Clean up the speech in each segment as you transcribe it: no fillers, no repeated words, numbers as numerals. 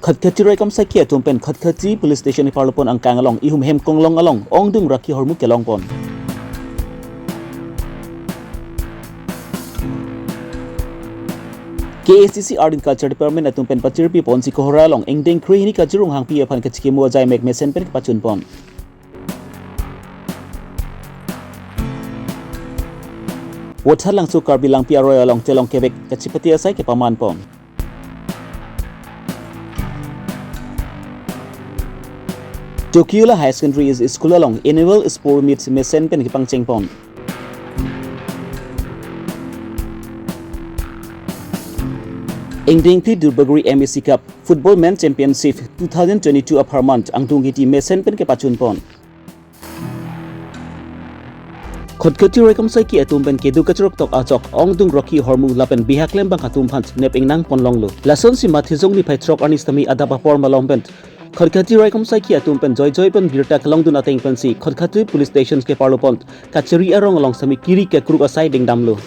Khat khati rai kam sakia tumpen khat khati police station ni parlopon ang kangalong ihum hem konglong along ong dung raki hormu kelong pon. KACC Art and Culture Department at tumpen pachirpi pon si kohora long engdeng kri ni kajurung hang pi aphan kachiki mo jai mek mesen pen pachun pon. Wathal lang su Karbi lang pia royal long telong kebek kachipati asai ke paman pon. Tokyo High Secondary is school along annual sport meets mesen pen kipang chengpon. Engding P Durbagri MSC Cup Football Men Championship 2022 upper month ang tungiti mesen pen kepachun pon. Khotkati rekam sai ki atum pen kedu kachrok tok achok ong dung rocky hormu lapen bihaklem bang atum phant neping nang ponlonglu. Lason si mathizong ni phaithrok anistami adapa por malong pen. Khotkati rekam sai ki atum pen joy pen birta kalong dun ateng pen si khotkati police stations ke parlopon kacheri arong along sami kiri ke kruk asai ding damlu.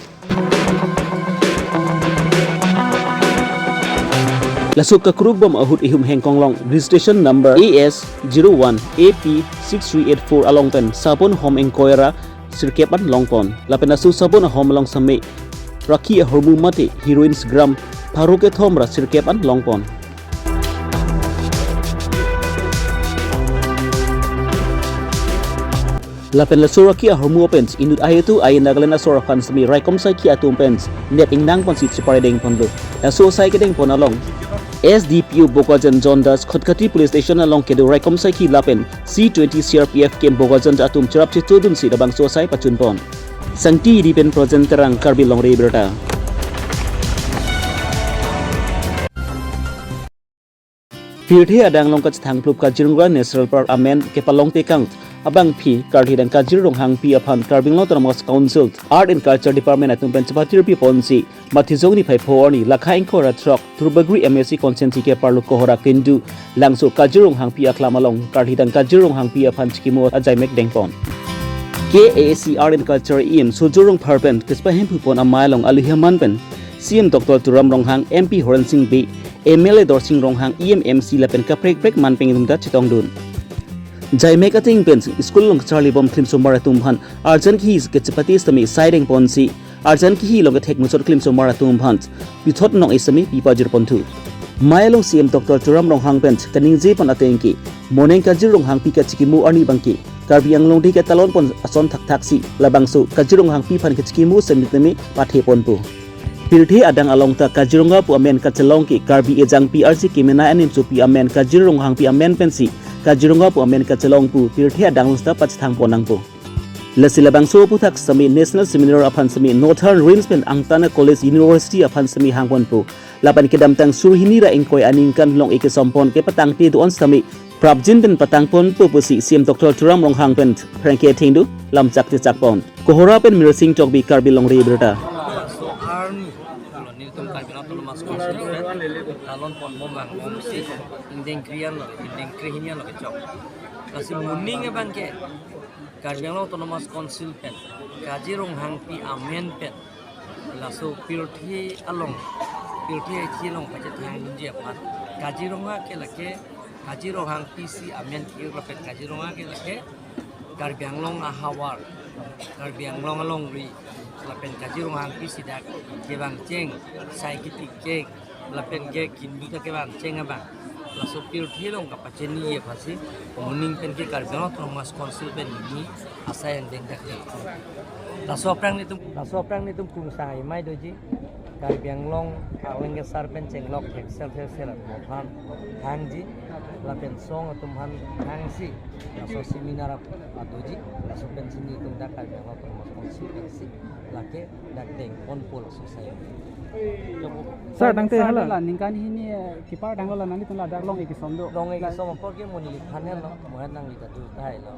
Lasuk ka kruk bom ahut ihum hengkong long registration number AS01 AP6384 along pen sabon home inquiry sirkepan longpon lapen asu sabon home along sami raki hormu mate heroines gram pharuke thomra sirkepan longpon. Lapen lasura ki hormu opens inut ayatu ay naglan asura fan sami raikom sai ki atum pens net ingdang pon si chiparedeng ponlo laso sai kedeng pon along SDPU Bogajan John Das Khotkati Police Station along kedu raikom sai ki lapen C20 CRPF kem Bogajan atum chirap chi chodun si dabang so sai pachun pon sangti dipen project terang Karbi Longri Abirta. Firthi adang longkat thangplup ka Jirungga National Park amen ke palong tekang abang phi karthi dan kajirong hang pi aphan Karbing Autonomous Council Art and Culture Department atum penchapatir pi ponsi mathizong ni phai phorni lakhaing ko ratrok Turbagri MSC Consensi ke parlu kohora kindu langso kajirong hang pi aklam along karthi dan kajirong hang pi aphan chikimo ajai mek dengpon. KACC Art and Culture im sujurong parpen kispa hempu pon amalong alihaman pen CM Dr. Turam Ronghang MP Horan Singh B MLA Dorsing Ronghang EMMC lapen kaprek prek manpeng dumda chitong dun. Jai mek ating pen school long Charlie Bom Klim Somara Tumhan Arjan ki his kechapati stami siding ponsi Arjan ki hi long thek musot Klim Somara Tumhan bithot nong isami pipajir pontu Mailong CM Dr. Turam Ronghang pen kaning je pon ateng ki moneng kajir Ronghang pi ka chikimu arni bangki Karbi ang long di ke talon pon ason thak taksi labangso kajir Ronghang pi phan ke chikimu semitami pathe ponpu Pirthi adang along ta Kajirunga pu amen kachelong ki Karbi ejang PRC kimena anim su pi amen Kajirung hang pi amen pensi Kajirunga pu amen kachelong pu Pirthi adang lusta pachthang ponang pu Lasilabang so pu thak sami National Seminar aphan sami Northern Rinspen Angtana College University aphan sami hangpon pu lapan kedam tang surhini ra engkoi aningkan long eke sompon ke patang ti duon sami Prabjin pen patang pon pu si CM Dr. Turam Ronghang pen Frankie Thindu lam chak ti chak pon kohora pen mirsing chok bi Karbi Longri Abirta. Talon pon bombang bom si indeng krian lo indeng krihinya lo kecok kasi muning bang ke Karbi Autonomous Council pen Kajirong hang pi amen pen laso pirthi along pirthi chilong pachet hang munje pat Kajirong ke lake Kajirong hang pi si amen ki lo pen Kajirong ke lake Karbi ahawar Karbi along ri lapen Kajirong hang pi sidak kebang ceng sai kitik ke lapen ke kindu ta kebang ceng abang laso pirthi long ka pacheni ye phasi muning pen ke Karbi Autonomous Council pen ni asa yang deng dak laso aprang ni tum kung sai mai doji Karbi long aweng ke sar pen ceng lok excel phan hangji lapen song atum han hangsi laso seminar adoji laso pen sini tum dak Karbi Autonomous Council pen si lake dak deng on pol society Sir, dangte hala ningkan hini kipar danglo la nani tunla daglong ikisomdo long ikisom por ke moni khanen lo mohan nang lita tu tai lo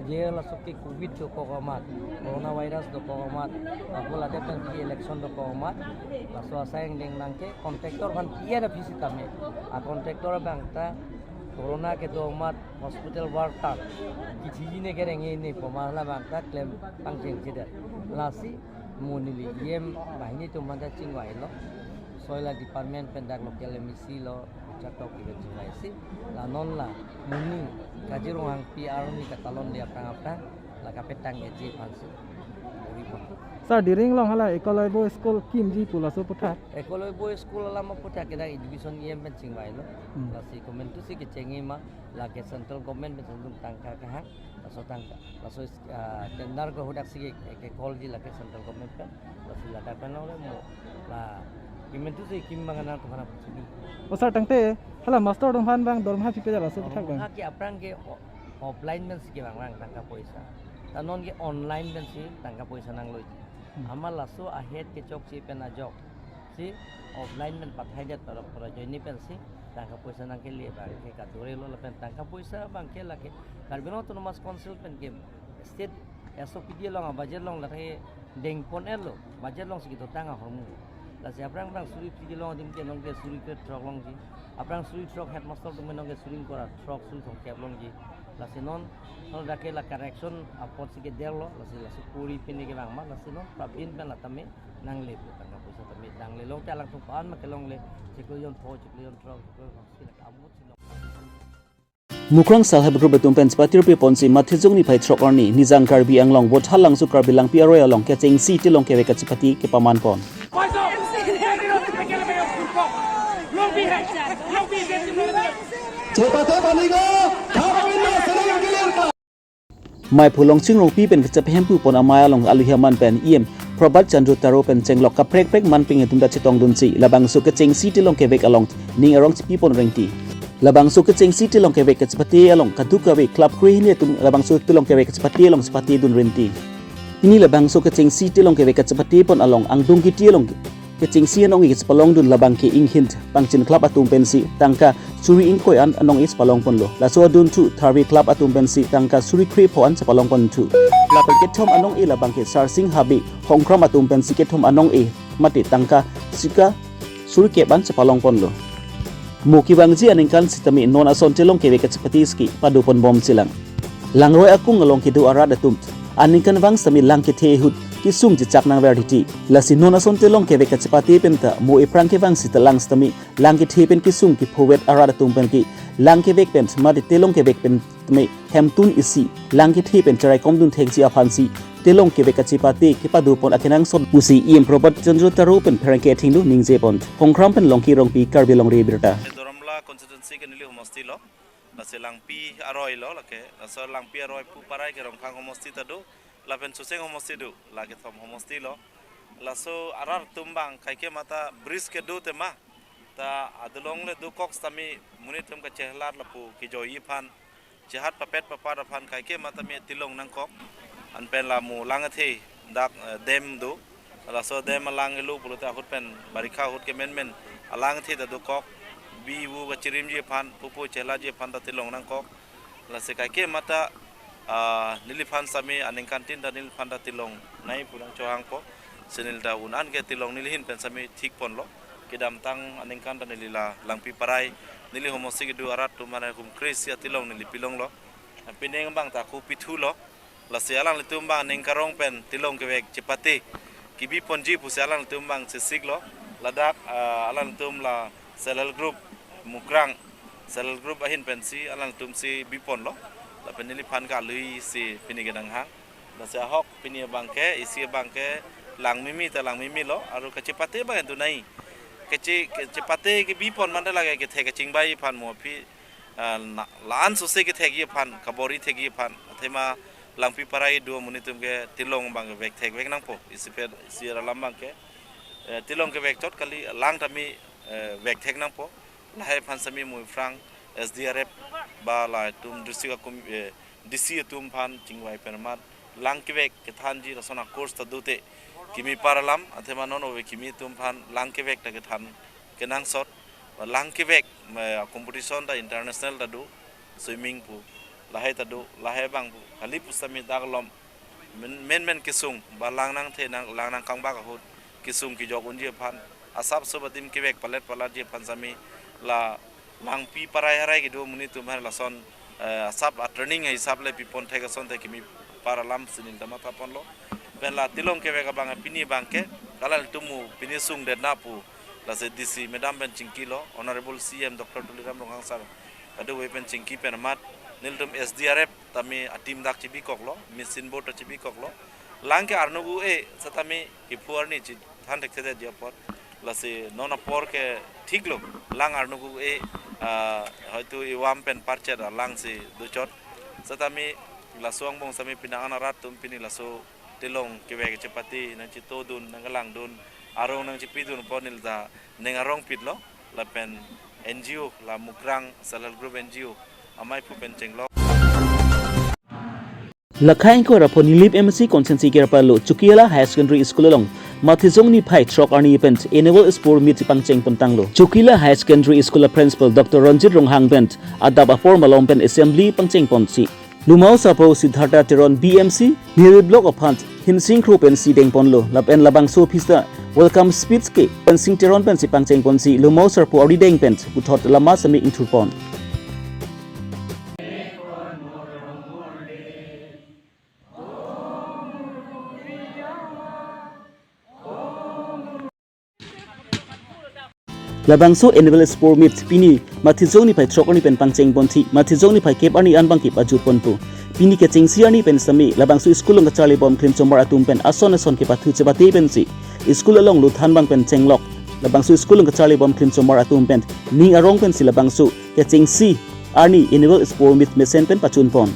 je la sokki covid do ko mat corona virus do ko mat apola depen ki election do ko mat la so asang deng nang ke contractor ban kia da visita me a contractor bangta corona ke do mat hospital warta ki ne ke renge ne pomala bangta claim pangcheng chida lasi monili yem bahini tu manda chingwai lo soila department pendak local emisi lo cakap kita cakap sih lah non lah muni kaji ruang PR ni katalon dia apa lah kapetang eji pansi buri pun. Sir diring long hala ekoloi boy school kim ji pula so putar. Ekoloi boy school lama putar kita division EM pencing baik lo. Lah si komen tu si kecengi mah lah ke central government pencing tangka kahang laso tangka laso tendar ko hudak si ke call ji lah ke central government kan laso lah dapat lo mo lah komen tu si kim manganan tu mana pencing. O sir tangte hala master dong han bang dormha pipe jala so putar bang. Ha ki aprang ke offline men si ke bang tangka poisa. Tanon ke online men si tangka poisa nang loi. Amal laso ahead ke chok si pen ajok si offline men pathai dia taraf project ni pen si tangka poisa nang ke liye bang ke kadore lo pen tangka poisa bang ke la ke Karbi autonomous council pen ke state SOP dia long budget long la ke deng pon elo budget long sikito tanga hormu la si aprang bang suri ti long dim ke nong ke suri ke truck long ji aprang suri truck headmaster tu menong ke suri kora truck suri song kep long ji la si non non dake la correction apot si ke del lo la si puri pini ke bang ma la si non prabin pen la tame nang le tangka poisa tame nang le long ta lang tung paan ma ke long le si ko yon po si ko yon truck si la amut si Mukrang salhab group betum pen spatir pi ponsi mathizung ni phai throk arni nizang Karbi anglong bot halang su Karbi lang pi aroi along ke cheng si tilong ke vekat chipati ke paman pon mai phulong chingrong pi pen kachap hempu pon amaya long aluhiaman pen iem Probat Chandru Taro pen cenglok ka prek man ping tum da chitong dun si labang su ke cheng si tilong ke vek along ning arong pi pon rengti labang su ke cheng si tilong ke vek chapati along kadu ka ve club kri ni tum labang su tilong ke vek chapati along chapati dun renti ini labang su ke cheng si tilong ke vek chapati pon along ang dung ki ti along ke cheng si anong is palong dun labang ke ing hint pangchin club atum pen si tangka suri ing koi an anong is palong pon lo la so dun tu Tharvi club atum pen si tangka suri kri pho an palong pon tu la pe ke thom anong e labang ke sar sing habi hongkram atum pen si ke thom anong e mati tangka sika suri ke ban palong pon lo muki bangji aningkan sitami non ason celong ke vek chapati ski padu pon bom silang langroi akung along ke du arada tum aningkan bang sami lang ke the hut ki sung ji chak nang verditi lasi non ason telong ke vek chapati penta mo e prang ke bang sitalang stami lang ke the pen ki sung ki phowet arada tum pen ki lang ke vek pen mati telong ke vek pen me hemtun isi lang ke the pen charai kom dun thek ji aphansi telong ke vek chapati ki padu pon akinang son usi im probat Chandru Taro pen pherang ke thinglu ningje pon hongkram pen longki rongpi Karbi Longri Abirta constituency ke nili homosti lo la se langpi aroi lo la ke so langpi aroi pu parai ke rongkhang homosti tadu la pen suseng homosti du la ke thom homosti lo la so arar tumbang kai ke mata bris ke du te ma ta adlong le du kok stami munit tum ka chehlar la pu ki joi phan chehat papet papar phan kai ke mata me tilong nang kok an pen la mu lang the dak dem du la so dem lang lu pu ta hut pen barikha hut ke men alang the da du kok bi wu ga chirim je phan pupu chela je phan ta tilong nang kok la se kai ke mata nili phan sami aning kantin da nil phan da tilong nai pulang chohang po senil da unan ke tilong nili hin pen sami thik pon lo kidam tang aning kan da nili la langpi parai nili homosi ke du arat tu mana kum kresia tilong nili pilong lo pineng bang ta ku pithu lo la se alang li tum bang ning karong pen tilong ke vek chipati kibi ponji pu se alang tum bang se sig lo ladak alang tum la selal group mukrang selal group ahin pensi alang tum si bipon lo la penili phan ka lui si pini gedang hang la sa hok pini bangke isi bangke lang mimi ta lang mimi lo aru kachipate bang tu nai kachipate ke bipon man da lage ke the ke chingbai phan mo phi lan so se ke the gi phan kabori the gi phan thema langpi parai do munitum ke tilong bang vek the vek nang po isi pe si ralam bang ke tilong ke vek tot kali lang tami vek thek nang po lahai phan sami mu frang SDRF ba la tum district kum DC tum phan chingwai permat lang ke vek ke than ji rasona course ta dute kimi paralam athema non ove kimi tum phan lang ke vek ta ke than ke nang sot lang ke vek competition da international da du swimming pu lahai ta du lahai bang pu kali pu sami daglom men kisung ba lang nang the nang lang nang kang ba ka hut kisung ki jog unje phan asap sobatim ke vek palet palat je phan sami la lang pi parai harai ki do muni tum har la son asap turning hisab le pi pon thega son te kimi paralam sinin dama ta pon lo ben la tilong ke vek bang pini bang ke kalal tumu pini sung de na pu la se DC Madam pen cingki lo Honorable CM Dr. Tuliram Ronghang sar adu we pen cingki pen mat nildum SDRF tami atim dak cibi kok lo mesin boat cibi kok lo langke arnugu satami ipuar ni ci than tek tede dia por la se nona por ke ঠিক lo lang arnugu hoitu iwam pen parcher lang si duchot satami lasuang bong sami pinangan arat tum pini laso tilong kiwe cepati nang cito dun nang galang dun arong nang cipi dun ponil da neng arong pitlo la pen NGO la mukrang salal group NGO amai pu pen cenglo Lakhain ko rapon nilip MC konsensi kerpalo Chukiala High Secondary School long Mathizong ni phai trok arni event annual sport meet pangcheng pantanglo Chukiala High Secondary School principal Dr. Ranjit Ronghang bent adaba formal pen assembly pangcheng ponsi Lumau sapo Siddhartha Teron BMC Niri block of hunt Himsing Group and Sideng Ponlo Lap and Labang So Pista Welcome Speeds K Pensing Teron Pensi Pangcheng Ponsi Lumau sapo Arideng Pent Uthot Lama Sami Inturpon Labangso annual sport meet pini Mathizong ni pai trok ni pen pangcheng bonthi Mathizong ni pai kep ani an bang kip ajut pontu pini ke chingsi ani pen sami Labangso school long charlie bom klim chomar atum pen ason ke pathu chebate pen si school along lu than bang pen chenglok Labangso school long charlie bom klim chomar atum pen ni arong pen si Labangso ke chingsi ani annual sport meet mesen pen pachun pon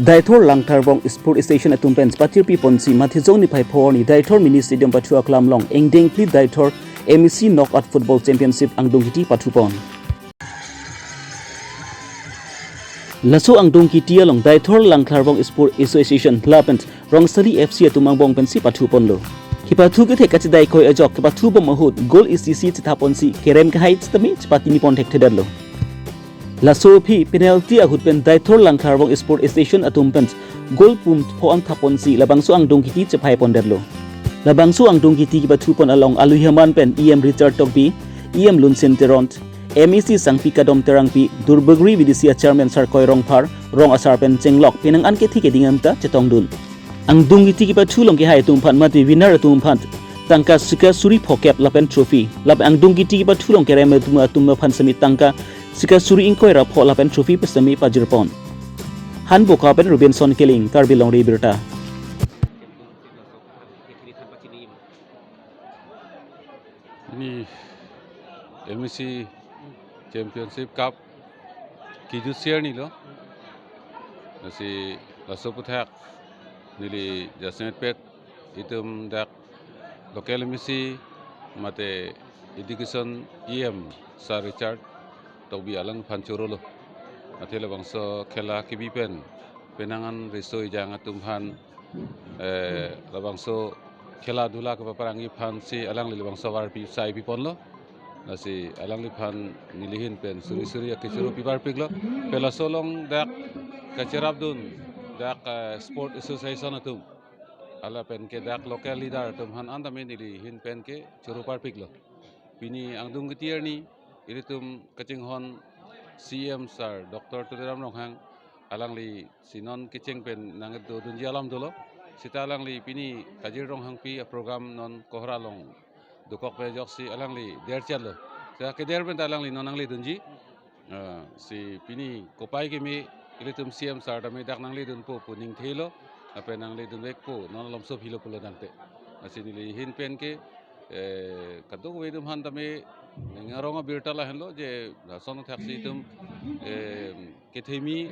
Daithor Langtarbong Sport Station atumpen Patir Pi Ponsi Mathizong ni pai phorni Daithor Mini Stadium Patu Aklam Long Engdeng Pli Daithor MEC Knockout Football Championship Angdong Hiti Patupon Laso Angdong Hiti along Daithor Langtarbong Sport Association Lapent Rongsari FC atumang pensi Patupon lo Kipatu ke thekach dai koi ajok kipatu bom mahut goal ECC chitaponsi kerem ke heights tami chpatini pon thekthedar lo Laso phi penalty agut pen Daithor Langtarbong Sport Station atumpen goal pum pho ang thapon si labangso ang dongkiti chephai ponderlo labangso ang dongkiti kiba thupon along aluhiaman pen EM Richard Tokbi EM Lunsen Teront MEC Sangpi Kadom Terangpi Durbagri Vidisia Chairman Sarkoy Rongphar Rong Asar pen Chenglok pinang an ke thike dingamta chetongdun ang dongkiti kiba thulong ke hai tumphan mati winner tumphan tangka sika suri phokep lapen trophy lap ang dongkiti kiba thulong ke rem tum phan sami tangka Sika suri ingkoi ra pho lapen trophy pesami pajirpon Han boka pen Robinson Killing Karbi Longri Abirta Ini MEC Championship Cup kiju share ni lo nasi laso puthak nili jasmet pet itum dak local MEC mate education EM Sir Richard Tokbi alang pancuro lo atela bangso khela kibipen penangan resoi jang atumhan labangso khela dula ke paparangi phan si alang li bangso war pi sai pi pon lo nasi alang li phan nilihin pen suri suri akisuru pi bar piglo pela solong dak kacerabdun dak sport association atum ala pen ke dak local leader tumhan andame nilihin pen ke churu par piglo pini angdung getiar ni iritum kachinghon CM Sir Dr. Tuliram Ronghang alangli sinon kicing pen nangat do dunji alam dolo sita alangli pini kajir Ronghang pi program non kohra long dukok pe joksi alangli der chalo sa ke der pen alangli nonangli dunji si pini kopai ke mi iritum CM Sir dame dak nangli dun po puning thelo ape nangli dun wek po non lomso philo pulo dangte asini li hin pen ke kadung wedum han dame ngarong Abirta lah henlo je sono taksi tum kethemi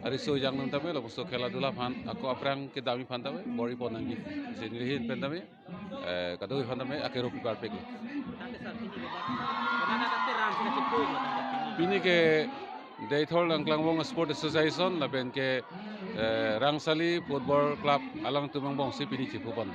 ariso jang nam tame lo so khela dula phan ako aprang ke dami phan tame bori ponangi je nirhin pen tame kadoi phan tame akero pipar pek pini ke Daithor Langtarbong Sport Association la ben ke Rangsali Football Club alang tumang bong si pini chipu pan